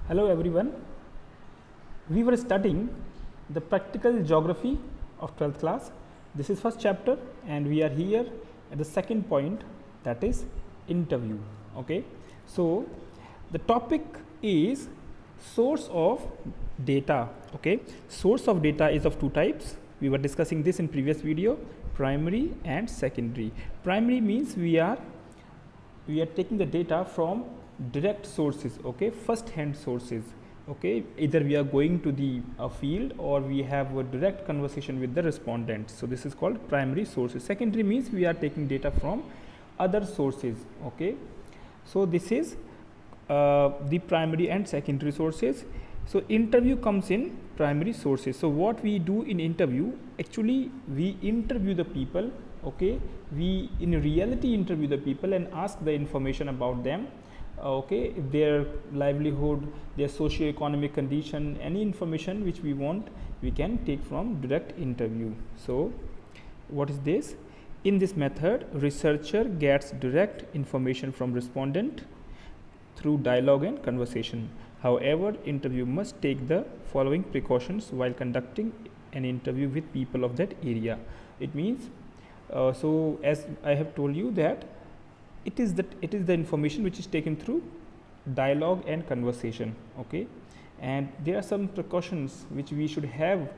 Hello everyone. We were studying the practical geography of 12th class. This is first chapter and we are here at the second point, that is interview. Okay. So the topic is source of data. Okay. Source of data is of two types. We were discussing this in previous video, primary and secondary. Primary means we are taking the data from direct sources, okay, first hand sources, okay, either we are going to the field or we have a direct conversation with the respondent. So this is called primary sources. Secondary means we are taking data from other sources, okay. So this is the primary and secondary sources. So interview comes in primary sources. So what we do in interview, actually we interview the people, okay, we in reality interview the people and ask the information about them, okay, their livelihood, their socio-economic condition, any information which we want we can take from direct interview. So what is this? In this method, researcher gets direct information from respondent through dialogue and conversation. However, interview must take the following precautions while conducting an interview with people of that area. It means, so as I have told you that it is the information which is taken through dialogue and conversation, okay, and there are some precautions which we should have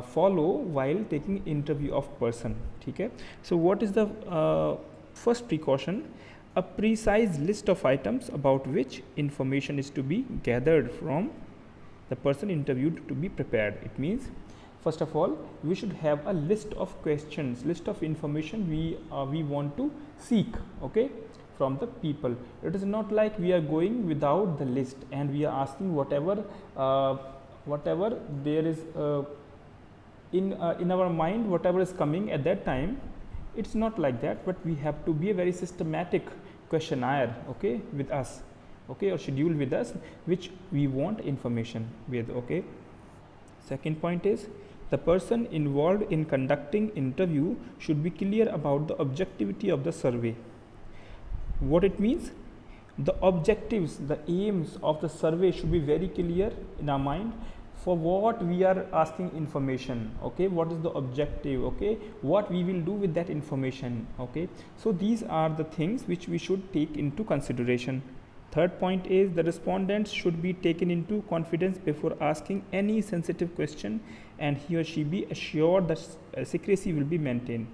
follow while taking interview of person. Okay, so what is the first precaution? A precise list of items about which information is to be gathered from the person interviewed to be prepared. It means, first of all, we should have a list of questions, list of information we want to seek, okay, from the people. It is not like we are going without the list and we are asking whatever there is in our mind, whatever is coming at that time. It's not like that, but we have to be a very systematic questionnaire, okay, with us, okay, or schedule with us which we want information with, okay. Second point is, the person involved in conducting interview should be clear about the objectivity of the survey. What it means? The objectives, the aims of the survey should be very clear in our mind. For what we are asking information, okay, what is the objective, okay, what we will do with that information, okay. So these are the things which we should take into consideration. Third point is, the respondents should be taken into confidence before asking any sensitive question and he or she be assured that secrecy will be maintained.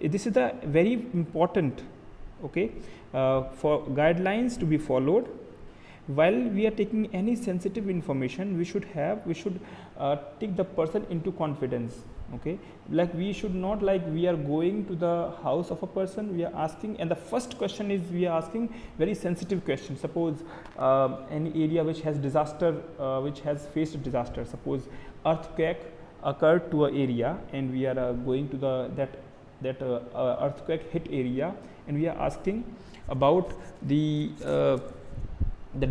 This is the very important, okay, for guidelines to be followed. While we are taking any sensitive information, we should take the person into confidence, okay, like we should not, like we are going to the house of a person, we are asking, and the first question is we are asking very sensitive question. Suppose any area which has disaster, which has faced disaster, suppose earthquake occurred to an area and we are going to that earthquake hit area and we are asking about the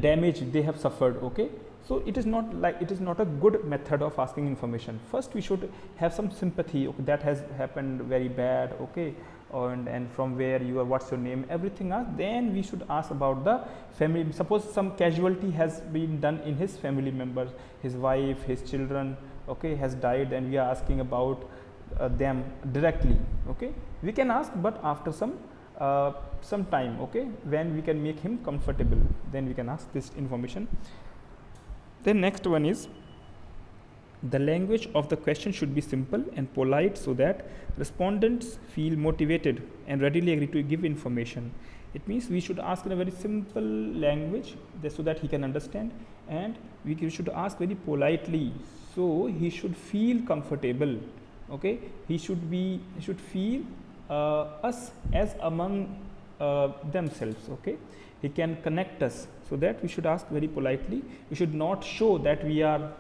damage they have suffered, okay. So it is not a good method of asking information. First we should have some sympathy, okay, that has happened very bad, okay, and from where you are, what's your name, everything else. Then we should ask about the family. Suppose some casualty has been done in his family members, his wife, his children, okay, has died, and we are asking about them directly, okay. We can ask, but after some time, okay, when we can make him comfortable, then we can ask this information. Then next one is, the language of the question should be simple and polite so that respondents feel motivated and readily agree to give information. It means we should ask in a very simple language so that he can understand, and we should ask very politely so he should feel comfortable, okay. He should feel us as among themselves, okay. He can connect us, so that we should ask very politely. We should not show that we are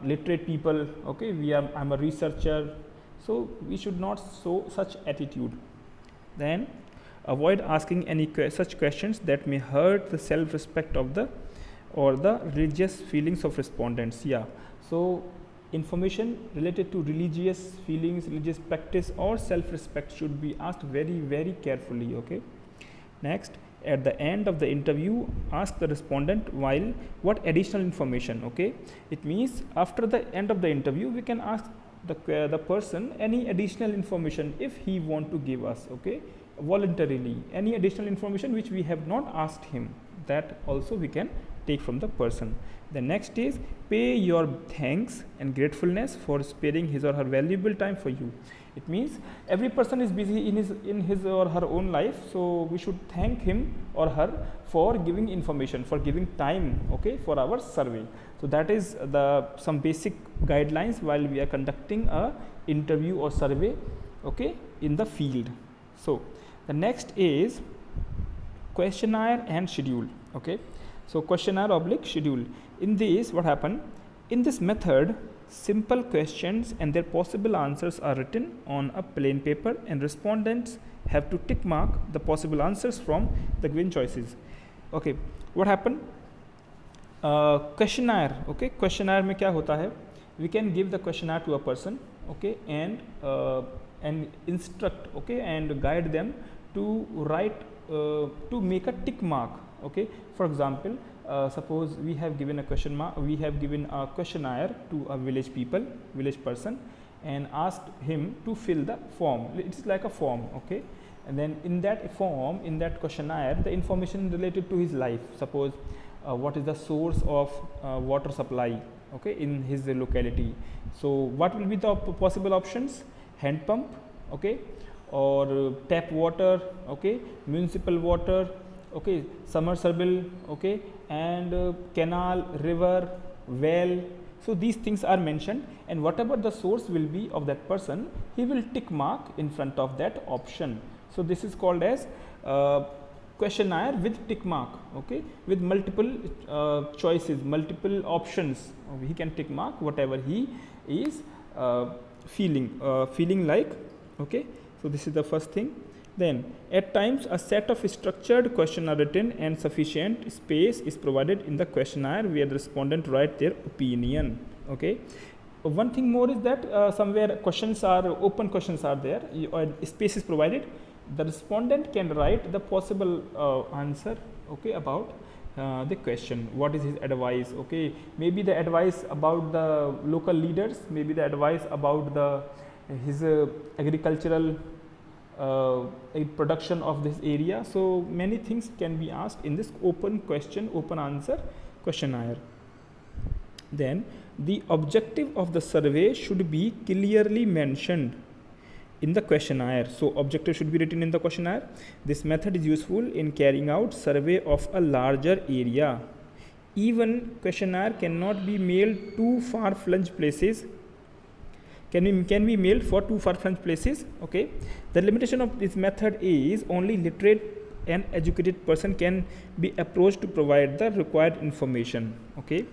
literate people, okay, I'm a researcher, so we should not show such attitude. Then avoid asking any such questions that may hurt the self-respect of the religious feelings of respondents. Yeah, so information related to religious feelings, religious practice or self-respect should be asked very, very carefully, okay. Next, at the end of the interview, ask the respondent while what additional information. Okay, it means after the end of the interview, we can ask the person any additional information if he want to give us, okay, voluntarily, any additional information which we have not asked him, that also we can take from the person. The next is pay your thanks and gratefulness for sparing his or her valuable time for you. It means every person is busy in his or her own life, so we should thank him or her for giving information, for giving time, okay, for our survey. So that is the some basic guidelines while we are conducting a interview or survey, okay, in the field. So the next is questionnaire and schedule. Okay, so questionnaire oblique schedule. In this, what happened? In this method, simple questions and their possible answers are written on a plain paper, and respondents have to tick mark the possible answers from the given choices. Okay, what happened? Questionnaire. Okay, questionnaire में क्या होता है? We can give the questionnaire to a person, okay, and instruct, okay, and guide them to write, to make a tick mark. Okay, for example, suppose we have given a questionnaire to a village person, and asked him to fill the form. It's like a form, okay, and then in that form, in that questionnaire, the information related to his life, suppose what is the source of water supply, okay, in his locality. So what will be the possible options? Hand pump, okay, or tap water, okay, municipal water, okay, submersible, okay, and canal, river, well. So these things are mentioned, and whatever the source will be of that person, he will tick mark in front of that option. So this is called as questionnaire with tick mark, okay, with multiple choices, multiple options. He can tick mark whatever he is feeling like, okay. So this is the first thing. Then at times a set of structured questions are written and sufficient space is provided in the questionnaire where the respondent write their opinion. Okay. One thing more is that somewhere questions are open, questions are there, space is provided. The respondent can write the possible answer, okay, about the question. What is his advice? Okay, maybe the advice about the local leaders, maybe the advice about his agricultural production of this area. So many things can be asked in this open question, open answer questionnaire. Then the objective of the survey should be clearly mentioned in the questionnaire. So objective should be written in the questionnaire. This method is useful in carrying out survey of a larger area. Even questionnaire cannot be mailed to far-flung places. Can be mailed for too far-flung places. Okay. The limitation of this method is only literate and educated person can be approached to provide the required information. Okay.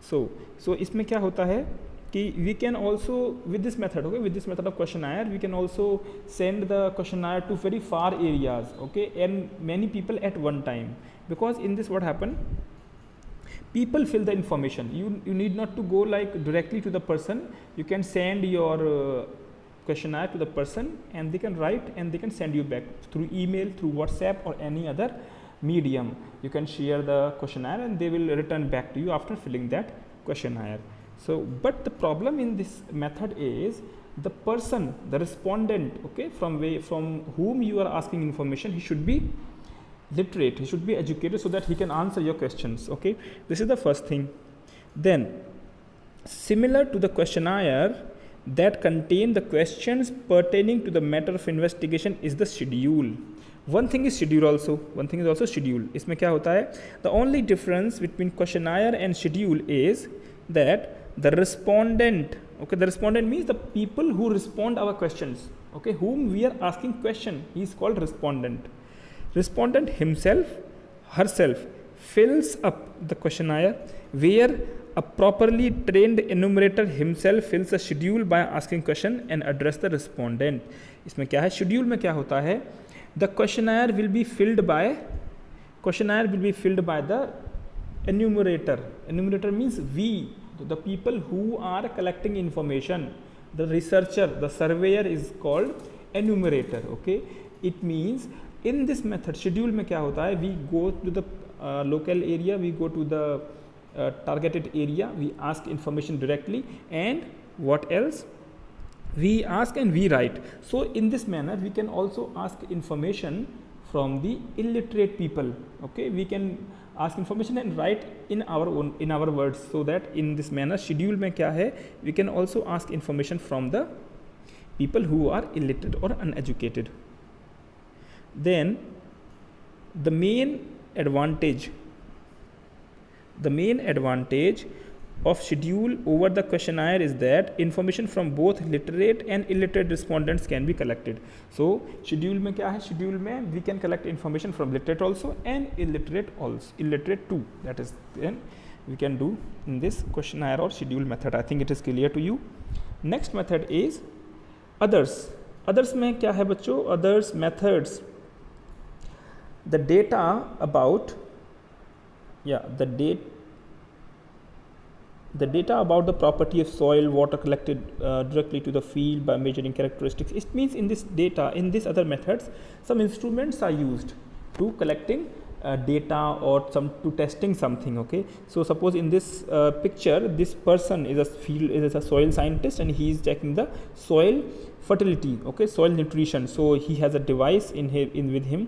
So इसमें क्या होता है कि we can also with this method, okay, with this method of questionnaire, we can also send the questionnaire to very far areas, okay, and many people at one time, because in this what happened, people fill the information. You need not to go like directly to the person. You can send your questionnaire to the person, and they can write and they can send you back through email, through WhatsApp, or any other medium. You can share the questionnaire and they will return back to you after filling that questionnaire. So but the problem in this method is the person, the respondent, okay, from whom you are asking information, he should be literate, he should be educated so that he can answer your questions. Okay, this is the first thing. Then similar to the questionnaire that contain the questions pertaining to the matter of investigation is the schedule. One thing is schedule also, one thing is also schedule. इसमें क्या होता है? The only difference between questionnaire and schedule is that the respondent, okay, the respondent means the people who respond our questions, okay, whom we are asking question, he is called respondent. Respondent himself, herself fills up the questionnaire, where a properly trained enumerator himself fills the schedule by asking question and address the respondent. इसमें क्या है? Schedule में क्या होता है? The questionnaire will be filled by the enumerator. Enumerator means we, the people who are collecting information. The researcher, the surveyor is called enumerator. Okay, it means in this method schedule में क्या होता है, we go to the local area, we go to the targeted area, we ask information directly, and what else, we ask and we write. So in this manner we can also ask information from the illiterate people. Okay, we can ask information and write in our words, so that in this manner schedule mein kya hai, we can also ask information from the people who are illiterate or uneducated. Then the main advantage of schedule over the questionnaire is that information from both literate and illiterate respondents can be collected. So schedule mein kya hai, schedule mein we can collect information from literate also and illiterate too. That is, then we can do in this questionnaire or schedule method. I think it is clear to you. Next method is others. Others mein kya hai bachcho, others methods, the data about the data about the property of soil, water collected directly to the field by measuring characteristics. It means in this data, in these other methods, some instruments are used to collecting data or to testing something. Okay, so suppose in this picture, this person is a soil scientist, and he is checking the soil fertility, okay, soil nutrition. So he has a device with him.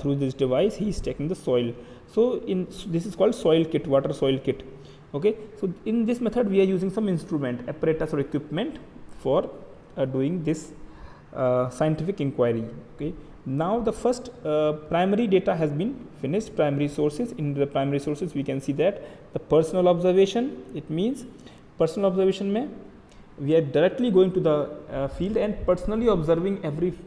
Through this device he is checking the soil. So this is called soil kit, water soil kit. Okay, so in this method we are using some instrument, apparatus or equipment for doing this scientific inquiry. Okay, now the first primary data has been finished, primary sources. In the primary sources we can see that the personal observation, it means personal observation mein we are directly going to the field and personally observing everything.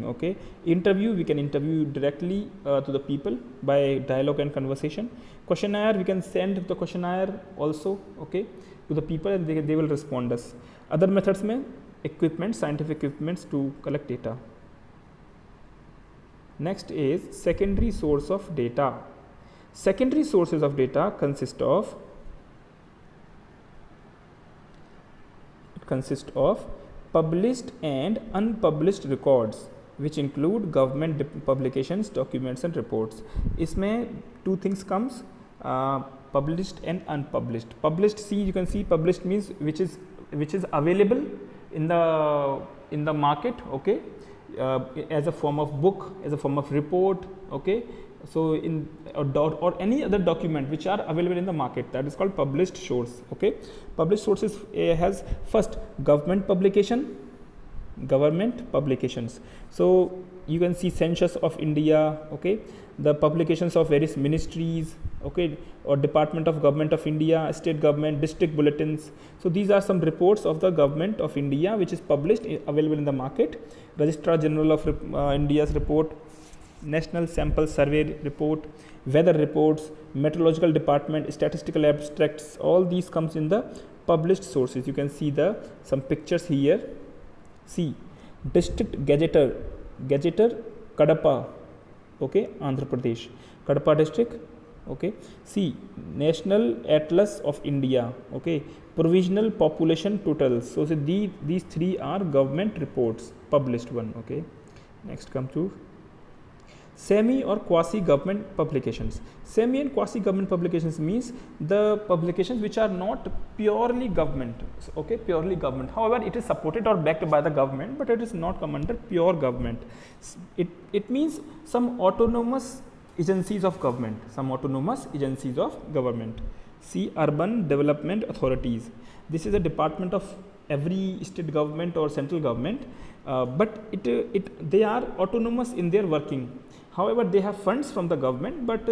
Okay, interview, we can interview directly to the people by dialogue and conversation. Questionnaire, we can send the questionnaire also, okay, to the people, and they will respond us. Other methods mein equipment, scientific equipments to collect data. Next is secondary source of data. Secondary sources of data consist of published and unpublished records, which include government publications, documents and reports. Isme two things comes, published and unpublished. Published, see, you can see published means which is available in the market, okay, as a form of book, as a form of report, okay. So in or any other document which are available in the market, that is called published source. Okay, published sources has first government publications. So you can see Census of India, okay, the publications of various ministries, okay, or Department of Government of India, state government, district bulletins. So these are some reports of the government of India which is published, available in the market. Registrar General of India's report, National Sample Survey report, weather reports, meteorological department, statistical abstracts, all these comes in the published sources. You can see some pictures here. See, district gazetteer Kadapa, okay, Andhra Pradesh, Kadapa district, okay. See, National Atlas of India, okay, provisional population totals. So these three are government reports, published one, okay. Next come to semi or quasi-government publications. Semi and quasi-government publications means the publications which are not purely government, okay, purely government. However, it is supported or backed by the government, but it is not come under pure government. It means some autonomous agencies of government, See, urban development authorities. This is a department of every state government or central government, but they are autonomous in their working. However, they have funds from the government, but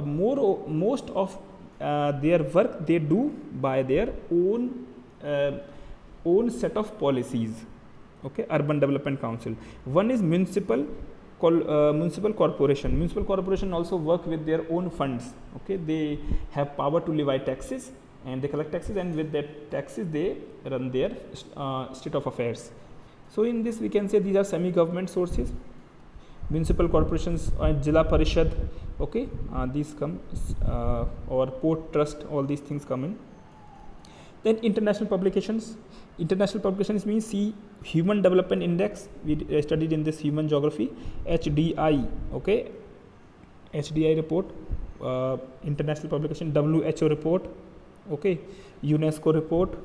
most of their work they do by their own set of policies. Okay, Urban Development Council. One is municipal corporation. Municipal corporation also work with their own funds. Okay, they have power to levy taxes, and they collect taxes, and with that taxes they run their state of affairs. So in this we can say these are semi-government sources. Municipal corporations and Jila Parishad, okay, these come, or port trust, all these things come in. Then international publications. International publications means see Human Development Index. We studied in this human geography, HDI. Okay, HDI report, international publication, WHO report. Okay, UNESCO report,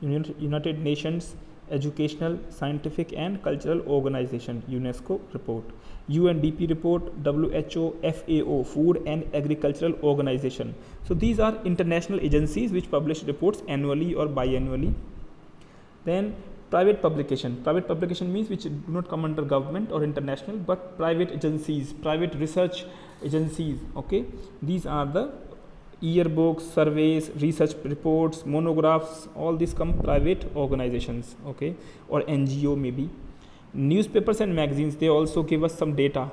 United Nations Educational, Scientific and Cultural Organization, UNESCO report, UNDP report, WHO, FAO, Food and Agricultural Organization. So these are international agencies which publish reports annually or biannually. Then private publication. Private publication means which do not come under government or international, but private agencies, private research agencies. Okay, these are the yearbooks, surveys, research reports, monographs, all these come private organizations, okay, or NGO maybe. Newspapers and magazines, they also give us some data,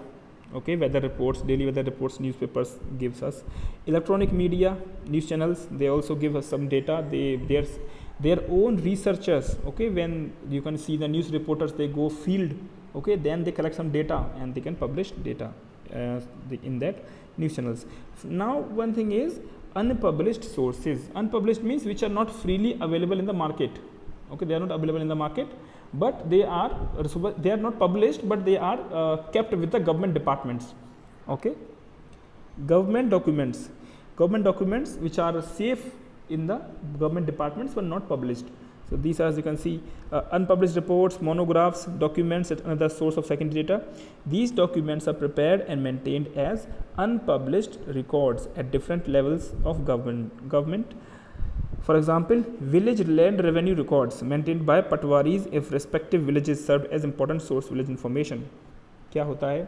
okay, weather reports, daily weather reports, newspapers gives us. Electronic media, news channels, they also give us some data. Their own researchers, okay, when you can see the news reporters, they go field, okay, then they collect some data and they can publish data in that news channels. Now one thing is unpublished sources. Unpublished means which are not freely available in the market, okay, they are not available in the market, but they are not published, but they are kept with the government departments, okay. Government documents which are safe in the government departments but not published. So these are, as you can see, unpublished reports, monographs, documents at another source of secondary data. These documents are prepared and maintained as unpublished records at different levels of government. For example, village land revenue records maintained by patwaris if respective villages served as important source village information. क्या होता है?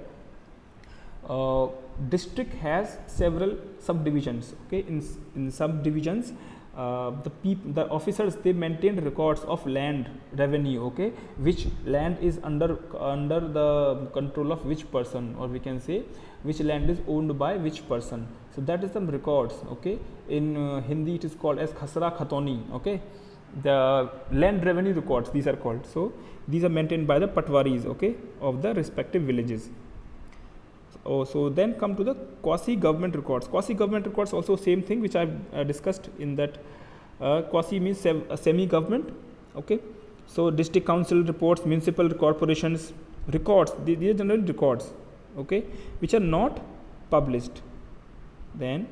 District has several subdivisions. Okay, in subdivisions, the officers, they maintain records of land revenue, okay, which land is under the control of which person, or we can say which land is owned by which person. So that is some records, okay. In Hindi it is called as khasra khatoni, okay, the land revenue records, these are called. So these are maintained by the patwaris, okay, of the respective villages. So then come to the quasi-government records. Quasi-government records also same thing which I have discussed in that. Quasi means semi-government, okay. So district council reports, municipal corporations records, these are generally records, okay, which are not published. Then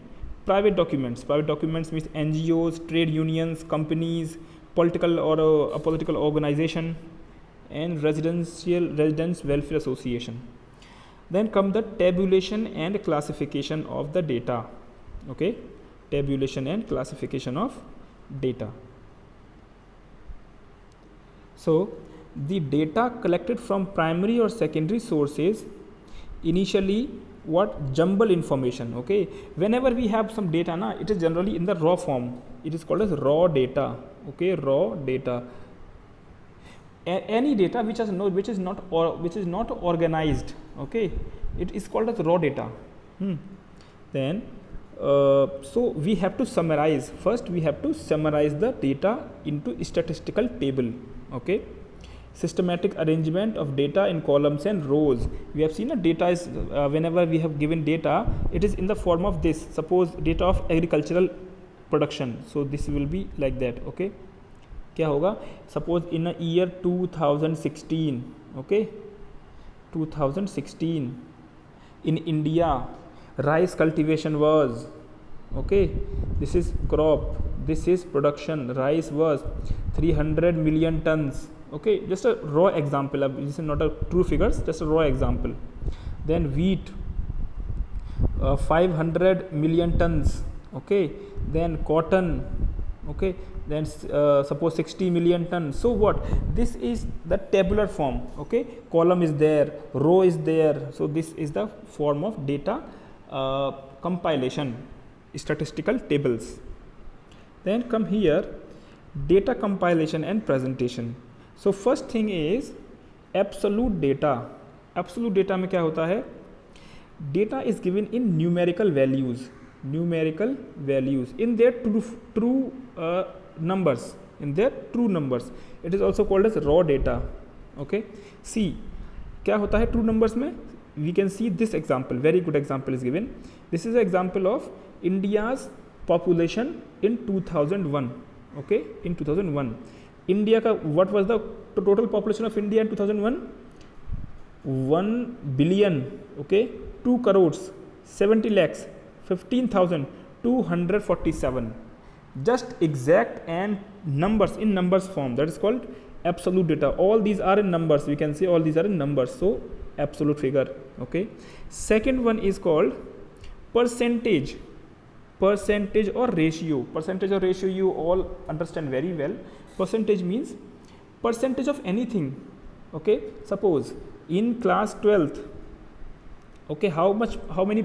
private documents means NGOs, trade unions, companies, political or a political organization, and residence welfare association. Then come the tabulation and classification of the data, okay, tabulation and classification of data. So the data collected from primary or secondary sources, initially what jumble information, okay, whenever we have some data na, it is generally in the raw form, it is called as raw data, okay, raw data. Any data which is not organized, okay, it is called as raw data. Then so we have to summarize. First we have to summarize the data into statistical table, okay. Systematic arrangement of data in columns and rows. We have seen that data is whenever we have given data, it is in the form of this. Suppose data of agricultural production, so this will be like that, okay. क्या होगा? Suppose in a year 2016, okay, 2016 in India, rice cultivation was, okay, this is crop, this is production, rice was 300 million tons, okay, just a raw example, this is not a true figures, just a raw example. Then wheat, 500 million tons, okay. Then cotton, okay, then suppose 60 million tons. So what, this is the tabular form, okay, column is there, row is there. So this is the form of data compilation, statistical tables. Then come here, data compilation and presentation. So first thing is absolute data. Absolute data में क्या होता है? Data is given in numerical values in their true numbers, it is also called as raw data, okay. See क्या होता है true numbers में? We can see this example, very good example is given. This is an example of India's population in 2001, okay, in 2001. India का what was the total population of India in 2001? 1 billion, okay, 2 crores 70 lakhs 15,247. Just exact and numbers in numbers form, that is called absolute data. All these are in numbers, we can say all these are in numbers, so absolute figure, okay. Second one is called percentage. Percentage or ratio. Percentage or ratio you all understand very well. Percentage means percentage of anything, okay. Suppose in class 12th, okay, how many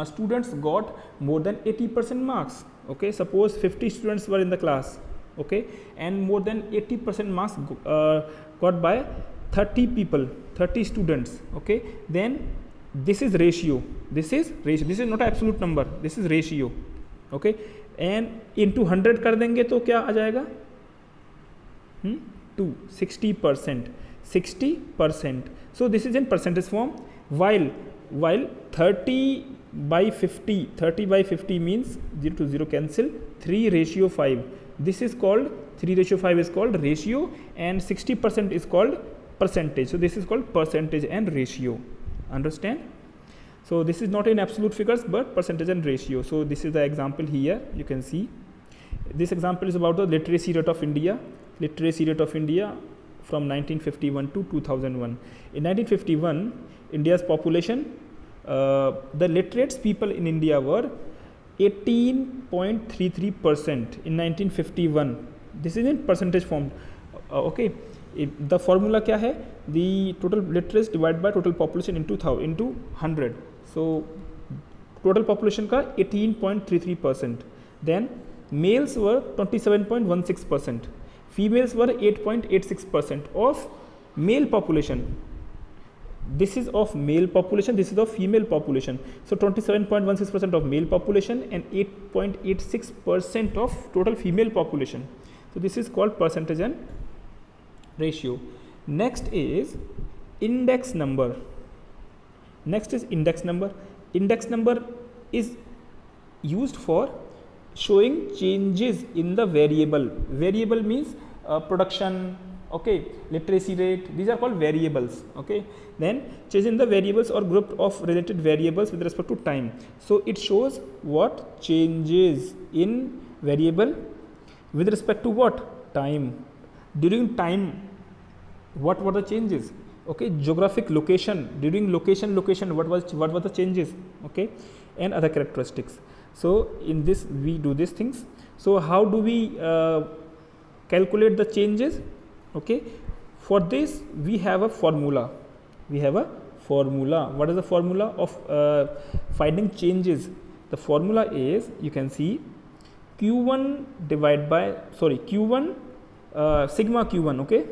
students got more than 80% marks, okay. Suppose 50 students were in the class, okay, and more than 80% marks got by 30 people, 30 students, okay. Then this is ratio, this is not absolute number, this is ratio, okay. And into 100 कर देंगे तो क्या आ जाएगा? 60%. So this is in percentage form. While 30 by 50 means 0 to 0 cancel, 3:5. This is called 3:5 is called ratio, and 60% is called percentage. So this is called percentage and ratio. Understand? So this is not in absolute figures but percentage and ratio. So this is the example here. You can see this example is about the literacy rate of India. Literacy rate of India from 1951 to 2001. In 1951, India's population, the literate people in India were 18.33% in 1951. This is in percentage form, okay. The formula क्या है? The total literacy divided by total population into 100. So total population का 18.33%. Then males were 27.16%. Females were 8.86% of male population. This is of male population, this is of female population. So 27.16% of male population and 8.86% of total female population. So this is called percentage and ratio. Next is index number. Index number is used for showing changes in the variable. Variable means production, okay, literacy rate, these are called variables, okay. Then change in the variables or group of related variables with respect to time. So it shows what changes in variable with respect to what? Time. During time, what were the changes? Okay, geographic location, during location what were the changes, okay, and other characteristics. So in this we do these things. So how do we calculate the changes? Okay, for this we have a formula. What is the formula of finding changes? The formula is, you can see, Q1 sigma Q1, okay,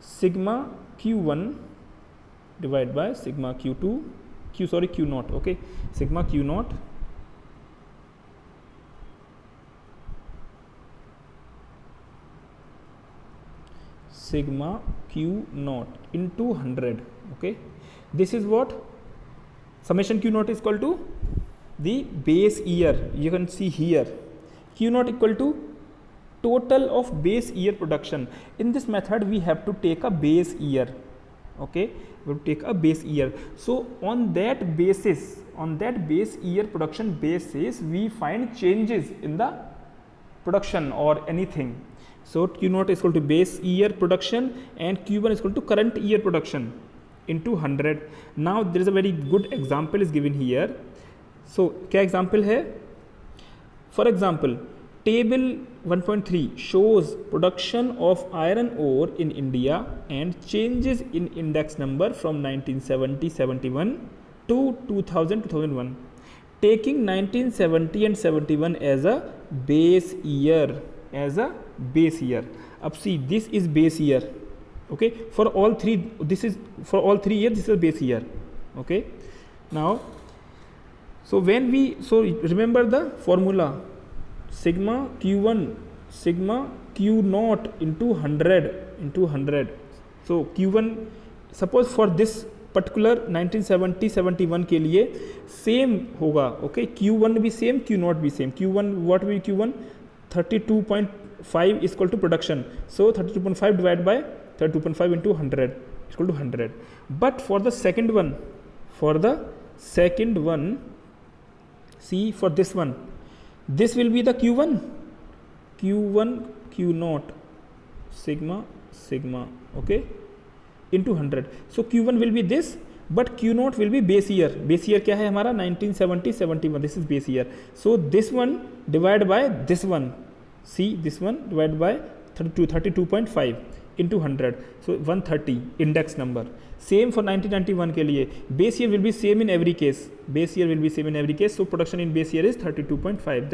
sigma Q1 divided by sigma Q2 Q naught, okay, sigma Q naught into 100, okay. This is what summation Q naught is equal to the base year. You can see here Q naught equal to total of base year production. In this method we have to take a base year, okay, we will take a base year. So on that base year production basis we find changes in the production or anything. So Q naught is equal to base year production and Q1 is equal to current year production into 100. Now there is a very good example is given here. So क्या example है? For example, table 1.3 shows production of iron ore in India and changes in index number from 1970-71 to 2000-2001, taking 1970 and 71 as a base year. अब see, this is base year, okay, for all three. This is for all 3 years, this is a base year, okay. Now so remember the formula, sigma Q1 sigma Q naught into 100. So Q1, suppose for this particular 1970-71 के लिए same होगा, okay, Q1 भी same, Q naught भी same. Q1 what will be Q1? 32.5 is equal to production. So 32.5 divided by 32.5 into 100 is equal to 100. But for the second one, see, for this one, this will be the Q1 Q naught sigma, okay, into 100. So Q1 will be this, but Q naught will be base year. Base year क्या है हमारा 1970-71. This is base year. So this one divided by this one. See, this one divided by 32.5 into 100. So 130 index number. Same for 1991 के लिए. Base year will be same in every case. So production in base year is 32.5.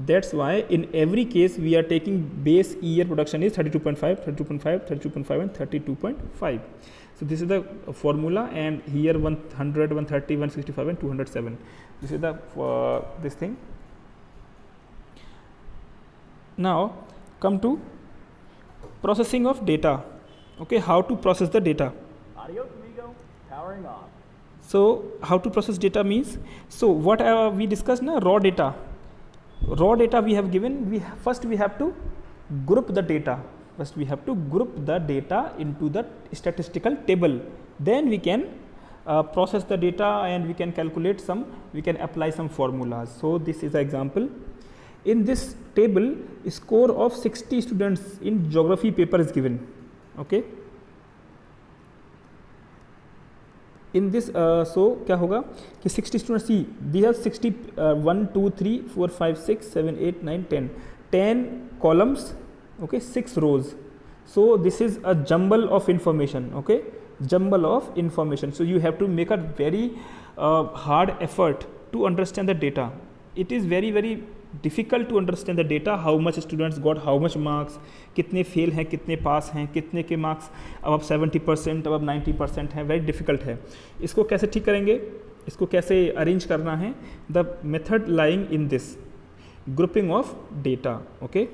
That's why in every case we are taking base year production is 32.5 and 32.5. So this is the formula, and here 100, 130, 165 and 207. This is the this thing. Now come to processing of data. Okay, how to process the data. Audio Amigo powering on. So how to process data means, so what we discussed now, raw data we have given. First we have to group the data. Into the statistical table. Then we can process the data and we can calculate we can apply some formulas. So this is an example. In this table, a score of 60 students in geography paper is given. Okay. In this, so क्या होगा कि 60 students, see, these are 60, 1, 2, 3, 4, 5, 6, 7, 8, 9, 10 columns, okay, 6 rows. So this is a jumble of information, okay, so you have to make a very hard effort to understand the data. It is very, very difficult to understand the data, how much students got how much marks, कितने fail हैं, कितने पास हैं, कितने के marks अब 70%, अब 90% हैं. Very difficult है. इसको कैसे ठीक करेंगे, इसको कैसे अरेंज करना है? The method lying in this grouping of data. Okay,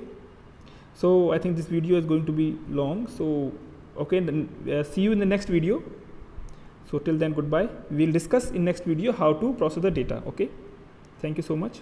so I think this video is going to be long, so okay, then, see you in the next video. So till then, goodbye. We'll discuss in next video how to process the data. Okay, thank you so much.